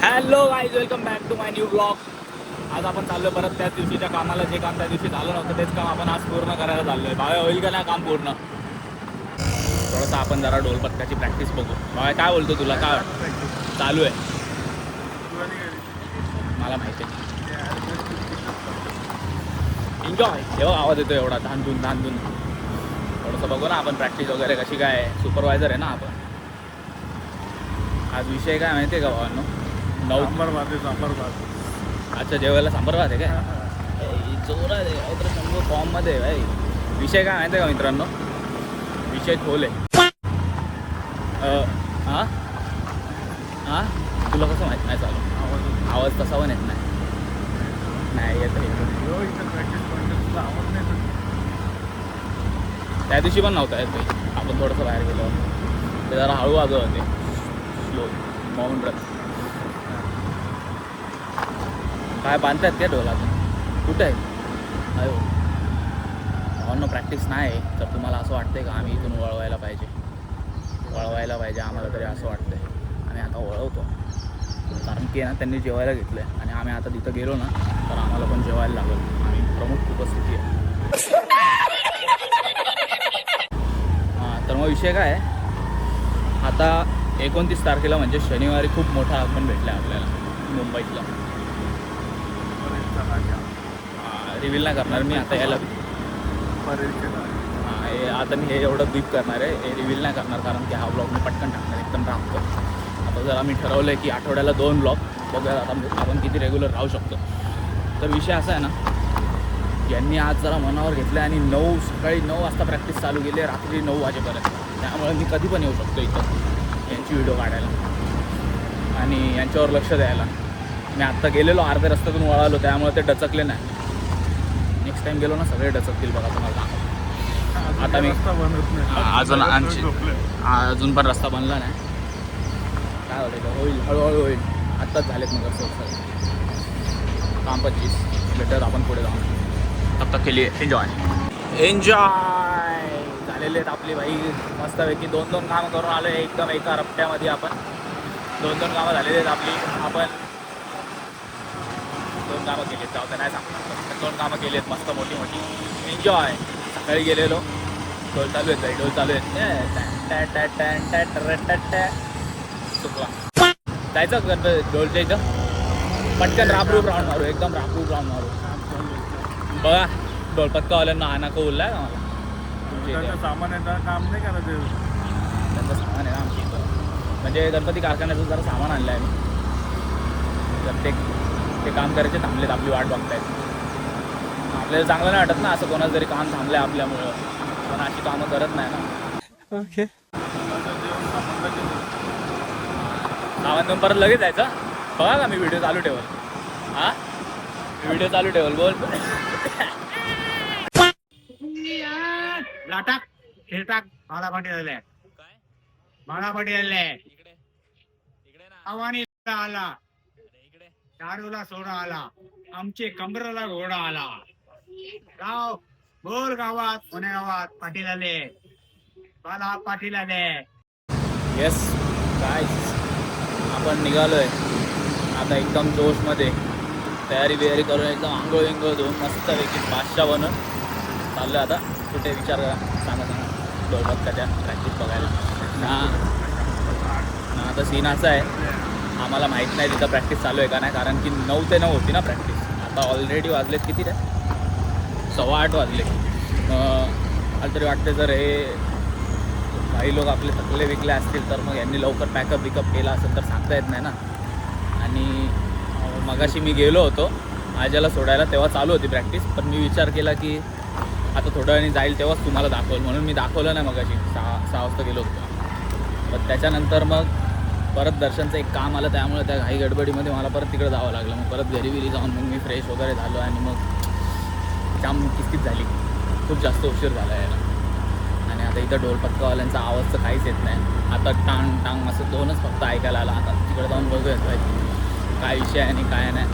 Hello guys, welcome back to my new blog. आज आपण चाललोय परत त्याच दिवशीच्या कामाला. जे काम त्या दिवशी झालं नव्हतं तेच काम आपण आज पूर्ण करायला चाललोय. बाबा होईल का नाही काम पूर्ण? थोडंसं आपण जरा ढोलपथकाची प्रॅक्टिस बघू. बाबा काय बोलतो, तुला काय चालू आहे? मला माहिती आहे. एन्जॉय. तेव्हा आवाज येतो एवढा धांदून धांदून. थोडंसं बघू ना आपण प्रॅक्टिस वगैरे कशी काय. सुपरवायझर आहे ना आपण. आज विषय काय माहिती आहे का भावांनो? सांबार भात. अच्छा, जेवायला सांबार भात आहे काय? जोरात आहे तर समजू फॉर्ममध्ये आहे भाई. विषय काय माहिती आहे का मित्रांनो? विषय खोल आहे. हां हां तुला कसं माहीत नाही चालू? आवाज तसा पण येत नाही येत. त्या दिवशी पण नव्हता येत. आपण थोडंसं बाहेर गेलो, ते जरा हळू वाजव होते. Slow mount run. काय बांधतात त्या ढोलातून? कुठं आहे? अयो भावांनो, प्रॅक्टिस नाही तर तुम्हाला असं वाटतंय का आम्ही इथून वळवायला पाहिजे? आम्हाला तरी असं वाटतंय. आम्ही आता वळवतो कारण की ना त्यांनी जेवायला घेतलं आहे आणि आम्ही आता तिथं गेलो ना तर आम्हाला पण जेवायला लागेल. आम्ही प्रमुख उपस्थिती आहे. हां, तर मग विषय काय आहे, आता 29 तारखेला म्हणजे शनिवारी खूप मोठा आगमन भेटला आहे आपल्याला मुंबईतला. रिव्हील नाही करणार मी आता याला. आता मी हे एवढं डीप करणार आहे, हे रिव्हील नाही करणार कारण की हा ब्लॉग मी पटकन टाकणार एकदम राहतो. आता जर आम्ही ठरवलं आहे की आठवड्याला 2 ब्लॉग बघूया आता आपण किती रेग्युलर राहू शकतो. तर विषय असा आहे ना, यांनी आज जरा मनावर घेतलं आणि सकाळी 9 वाजता प्रॅक्टिस चालू केली आहे, रात्री 9 वाजेपर्यंत. त्यामुळे मी कधी पण येऊ शकतो इथं यांची व्हिडिओ काढायला आणि यांच्यावर लक्ष द्यायला. मी आत्ता गेलेलो अर्ध्या रस्त्यातून वळालो, त्यामुळे ते डचकले नाही. नेक्स्ट टाइम गेलो ना सगळे डचकतील बघा तुम्हाला. आता मी अजून पण रस्ता बनला नाही. काय होतं, होईल हळूहळू होईल. आत्ताच झालेत मग असं काम 25 भेटत आपण पुढे जाऊ. तब तक के लिए एन्जॉय झालेले आहेत आपली भाई. मस्तपैकी 2-2 कामं करून आलो एकदम एका रप्त्यामध्ये. आपण 2-2 कामं झालेली आहेत आपली. आपण 2 कामं केली आहेत, जाऊ नाही सांगणार. 2 कामं केली आहेत मस्त मोठी. एन्जॉय. सकाळी गेलेलो, ढोल चालू आहेत, ढोल चालू आहेत. चुकला जायचं ढोलच्या इथं पटकन राबरूप राऊंड मारू, एकदम राबरूप राऊंड मारू. बघा ढोलपथकावाल्यांना आना को बोलला आहे का मला? सामान आहे काम नाही करायचं. त्यांचं सामान आहे ना आमची इथं, म्हणजे गणपती कारखान्याचं जरा सामान आणलं आहे मी. तर ते काम करायचे थांबलेत, आपली वाट बघतायत. आपल्याला चांगलं नाही वाटत ना असं कोणाचं तरी काम थांबलं आहे आपल्यामुळं. पण अशी कामं करत नाही ना. ओके, सामान देऊन परत लगेच जायचं. बघा का मी व्हिडिओ चालू ठेवल. हां, व्हिडिओ चालू ठेवल. बोल लाटाक खेळटाक मला पाठी झाले, काय मला पाठी झाले. इकडे ना आव्हानी आला, इकडे. दारूला सोडा आला, आमचे कमराला घोडा आला. गाव बोल गावात, पुणे गावात पाटील आले, मला पाटील आले. येस गाईस, आपण निघालोय आता एकदम जोशमध्ये. तयारी बियारी करून एकदम आंघोळ विंघोळ धुवून मस्तपैकी बादशाह बनून चाललो आता. कुठे विचार करा, सांगा ढोलपथकाच्या प्रॅक्टिस बघायला ना. आता सीन असा आहे, आम्हाला माहीत नाही तिथं प्रॅक्टिस चालू आहे का नाही, कारण की 9 ते 9 होती ना प्रॅक्टिस. आता ऑलरेडी वाजलेत किती रे, 8:15 वाजले. मला तरी वाटते जर हे काही लोक आपले थकले विकले असतील तर मग यांनी लवकर पॅकअप बिकअप केला असेल तर सांगता येत नाही ना. आणि मगाशी मी गेलो होतो आज्याला सोडायला, तेव्हा चालू होती प्रॅक्टिस. पण मी विचार केला की आता थोड्या वेळाने जाईल तेव्हाच तुम्हाला दाखवेल, म्हणून मी दाखवलं नाही मगाशी. 6 वाजता गेलो होतो. पण त्याच्यानंतर मग परत दर्शनचं एक काम आलं, त्यामुळे त्या घाई गडबडीमध्ये मला परत तिकडे जावं लागलं. मग परत घरी जाऊन मग मी फ्रेश वगैरे झालो आणि मग जाम किसकिस झाली. खूप जास्त उशीर झाला यायला. आणि आता इथं ढोलपथकावाल्यांचा आवाज तर काहीच येत नाही. आता टांग टांग असं 2च फक्त ऐकायला आला. आता तिकडे जाऊन बघूया काय विषय आहे आणि काय नाही.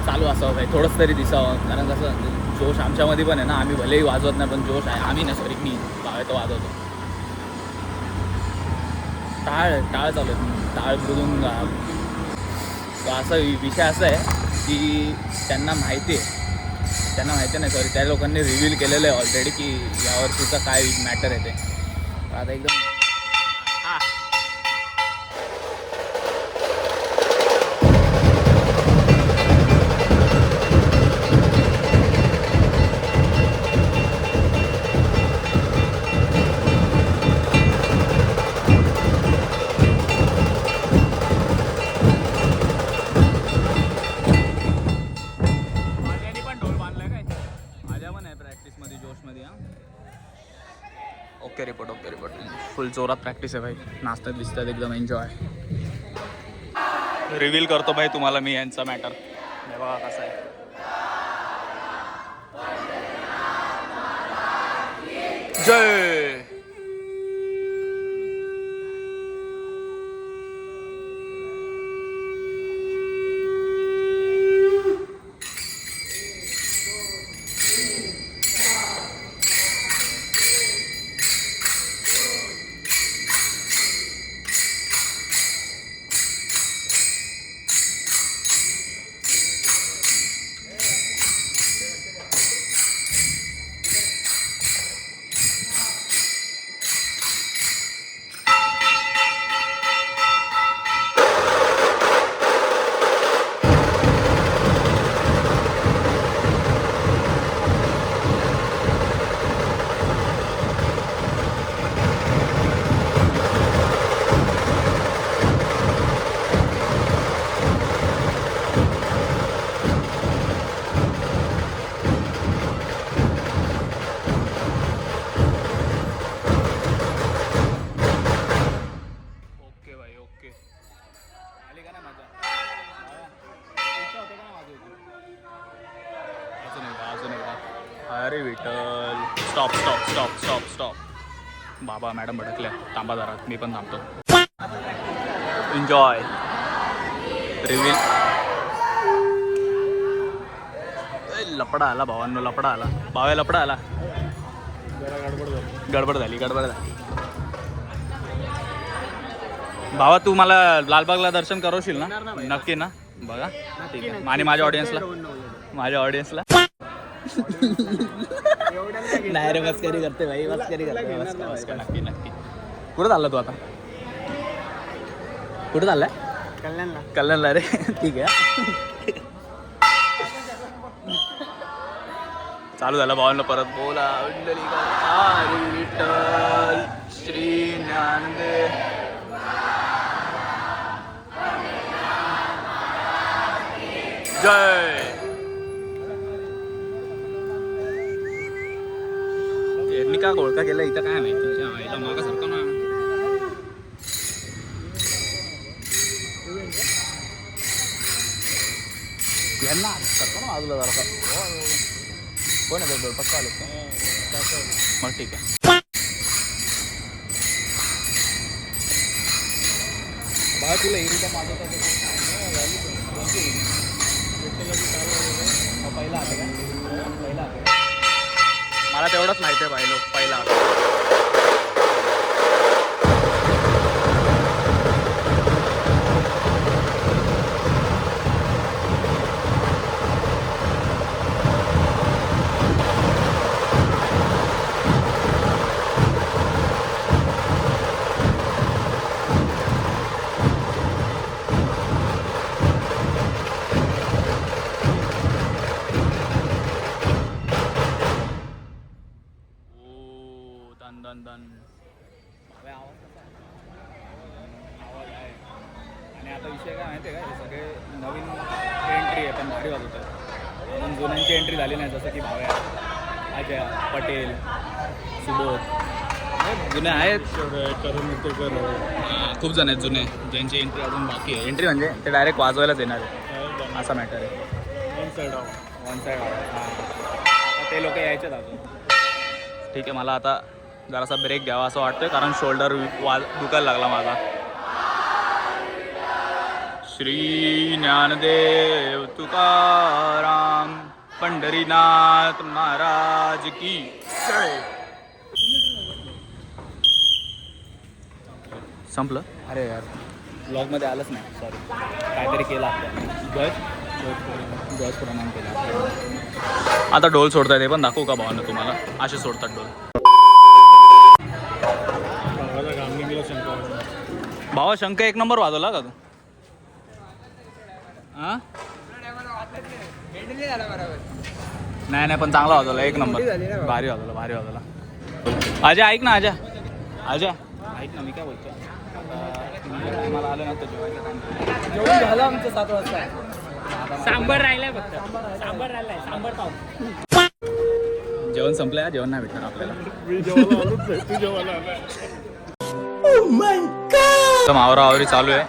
चालू असावं काही थोडंच तरी दिसावं, कारण कसं जोश आमच्यामध्ये पण आहे ना. आम्ही भलेही वाजवत नाही पण जोश आहे. आम्ही ना मी भावे तो वाजवतो. टाळ चालू आहेत. टाळ मृदुंग. तो असा विषय असा आहे की त्यांना माहिती नाही सॉरी, त्या लोकांनी रिव्हील केलेलं आहे ऑलरेडी की यावर्षीचा काय मॅटर आहे ते. आता एकदम ओके रिपोर्ट फुल जोरात प्रॅक्टिस आहे भाई. नाचतात दिसतात एकदम एन्जॉय. रिव्हील करतो भाई तुम्हाला मी यांचा मॅटर. बघा कसा आहे. जय अरे विठ्ठल. स्टॉप. बाबा मॅडम भडकल्या. थांबा जरा, मी पण थांबतो. एन्जॉय. रिव्हील. लपडा आला भावांनो, लपडा आला. भावा लपडा आला. गडबड झाली. भावा तू मला लालबागला दर्शन करवशील ना? नक्की ना? बघा ठीक आहे. आणि माझ्या ऑडियन्सला नाही रे, मस्करी करते भाई, मस्करी करते. नक्की. कुठं चालला तू आता? कुठं चाललाय? कल्याणला रे. ठीक आहे. चालू झालं भावांना परत. बोला विठ्ठल श्री ज्ञानदेव. जय. यांनी का घोळका केला इथं काय माहिती. मागा सारखं ना. यांना सारखं ना बाजूला जरा. कोण आहे पक्का आलो मग ठीक आहे. बघा तुला एरिया माझा पहिला आहे का? मला तेवढंच माहिती आहे भाई. पहिला दन. आवाज आहे. आणि आता विषय काय माहिती आहे का, हे सगळे नवीन एंट्री आहे पण भारी वाजवत आहेत. अजून जुन्यांची एंट्री झाली नाही, जसं की भाव्या, अजय, पटेल, सुबोध. जुने आहेत खूप जण आहेत जुने, ज्यांची एंट्री अजून बाकी आहे. एंट्री म्हणजे ते डायरेक्ट वाजवायलाच येणार आहे असा मॅटर आहे. वन साईड हां, ते लोक यायचेत अजून. ठीक आहे, मला आता जरासा ब्रेक घ्यावा असं वाटतंय, कारण शोल्डर दुखायला लागला माझा. श्री ज्ञानदेव तुकाराम पंढरीनाथ महाराज की जय. संपलं? अरे यार ब्लॉगमध्ये आलंच नाही, सॉरी. काहीतरी केलं आपल्याला. गज प्रणाम केला. आता ढोल सोडताय ते पण दाखवू का भावानं तुम्हाला? असे सोडतात ढोल. भावा शंख एक नंबर वाजवला का तू? हां नाही नाही पण चांगला वाजवला, एक नंबर. भारी वाजवला. अजय ऐक ना, अजय ऐक ना, मी काय बोलतो. टायमाला आलं ना तर जेवण झालं आमचं 7 वाजता. सांबर राहिलाय फक्त. सांबर पाव. जेवण संपलंय, जेवण नाही भेटणार आपल्याला. एकदम आवराआवरी चालू आहे.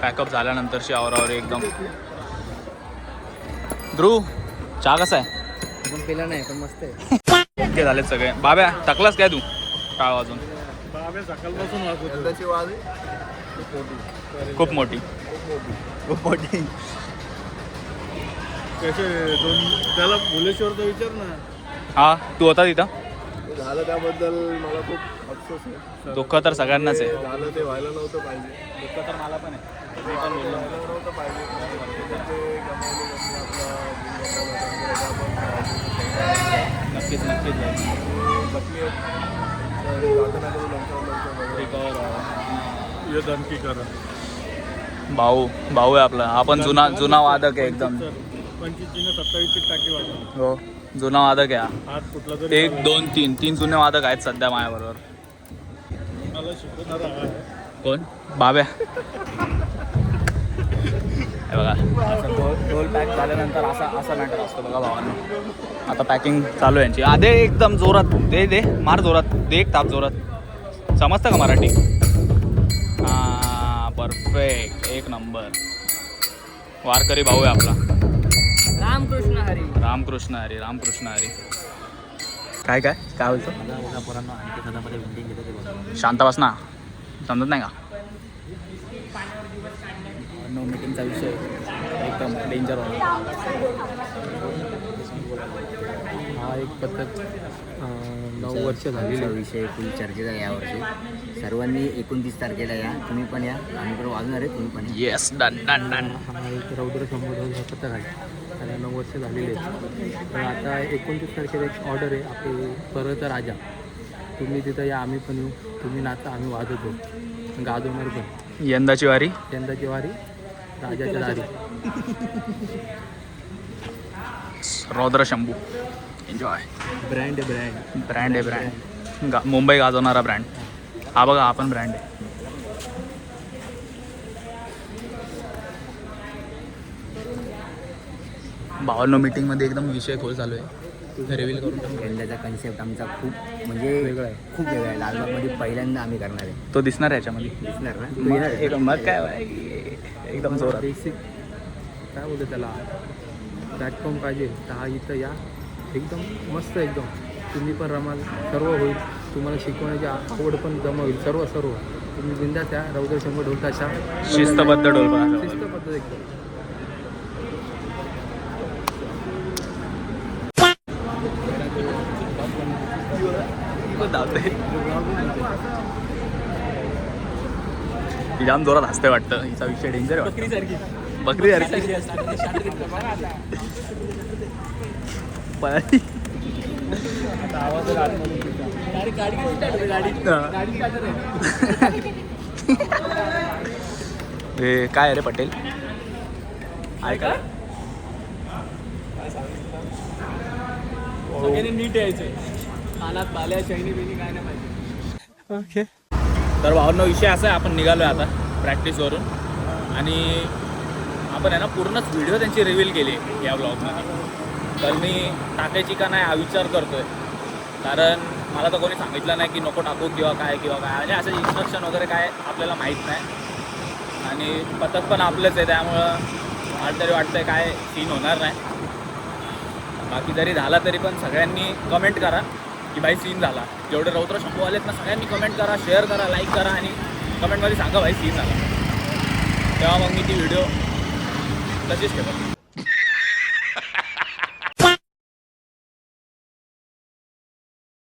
पॅकअप झाल्यानंतरची आवराआवरी एकदम. ध्रुव चहा कसा आहे? पण पेला नाही पण मस्त आहे. इतके झालेत सगळे. बाब्या टाकलास काय तू टाळ वाजून? खूप मोठी. त्याला भुलेश्वरचा विचार ना. हा तू होता तिथं? झालं त्याबद्दल मला खूप अफसोस आहे. दुःख तर सगळ्यांनाच आहे. झालं ते व्हायला नव्हतं पाहिजे. दुःख तर मला पण आहे. व्हायला नव्हतं पाहिजे. नक्कीच आणखी करा. भाऊ आहे आपला. आपण जुना वादक आहे एकदम. 25-27 टाकी वाजवा. हो जुना वादक आहे. आज कुठला तरी 1 2 3 जुने वादक आहेत सध्या माझ्याबरोबर. मला शिकवणारा कोण? बाब्या. हे बघा असं ढोल पॅक झाल्यानंतर असा मॅटर असतो बघा भावांनो. आता पॅकिंग चालू आहे यांची. आधे एकदम जोरात दे मार जोरात दे, एक ताप जोरात. समजतं का मराठी? हां परफेक्ट, एक नंबर. वारकरी भाऊ आहे आपला. रामकृष्ण हरी. काय बोलतो? शांत बस ना, समजत नाही का? नो मीटिंगचा विषय एकदम डेंजर होता. हा एक पद्धत 9 वर्ष झालेला विषय फुल चर्चेचा आहे यावर्षी. सर्वांनी 29 तारखेला या. तुम्ही पण या, आम्ही पण वाजणार आहे, तुम्ही पण या. Yes done. हा एक रौद्र संबोधन हा पथक आहे. त्याला 9 वर्ष झालेले आहेत. तर आता 29 तारखेला एक ऑर्डर आहे आपली परत राजा. तुम्ही तिथं या, आम्ही पण येऊ. तुम्ही नाचा, आम्ही वाजवतो, गाजवणार पण. यंदाची वारी राजाच्या दारी. रौद्र शंभू. एन्जॉय. ब्रँड आहे. मुंबई गाजवणारा ब्रँड. हा बघा हा पण ब्रँड आहे. भावांनो मीटिंगमध्ये एकदम विषय खोल चालू आहे. रिव्हील करून टाकू. यंदाचा कन्सेप्ट आमचा खूप म्हणजे वेगळा आहे. लालबागमध्ये पहिल्यांदा आम्ही करणार आहे. तो दिसणार आहे याच्यामध्ये. दिसणार ना? एक मग काय एकदम जोरात. बेसिक काय बोलतो त्याला प्लॅटफॉर्म पाहिजे. तर हा इथं या, एकदम मस्त. एकदम तुम्ही पण रमाल, सर्व होईल. तुम्हाला शिकवण्याची आवड पण जमा होईल. सर्व तुम्ही बिंदास या. रौद्र शंभर ढोलताशा शिस्तबद्ध ढोलपणा. शिस्तबद्ध एकदम. जाम जोरात हसते वाटतं. हिचा विषय डेंजर आहे. बकरी सारखी. हे काय रे पटेल? ऐका नीट यायचंय. कानात बाल्या चैनी बिनी काय नाही पाहिजे. ओके. तर भावना विषय असा आहे, आपण निघालो आहे आता प्रॅक्टिसवरून आणि आपण आहे ना पूर्णच व्हिडिओ त्यांची रिव्हील केली या ब्लॉगमध्ये. तर मी टाकायची का नाही हा विचार करतो आहे, कारण मला तर कोणी सांगितलं नाही की नको टाकू किंवा काय म्हणजे असं इन्स्ट्रक्शन वगैरे काय आपल्याला माहीत नाही. आणि पथक पण आपलंच आहे, त्यामुळं मला तरी वाटतं आहे काय सीन होणार नाही. बाकी जरी झाला तरी पण सगळ्यांनी कमेंट करा की भाई सीन झाला. जेवढे रौद्र शंभू आलेत ना सगळ्यांनी कमेंट करा, शेअर करा, लाईक करा आणि कमेंटमध्ये सांगा भाई सीन झाला. तेव्हा मग मी ती व्हिडिओ तशीच ठेवतो.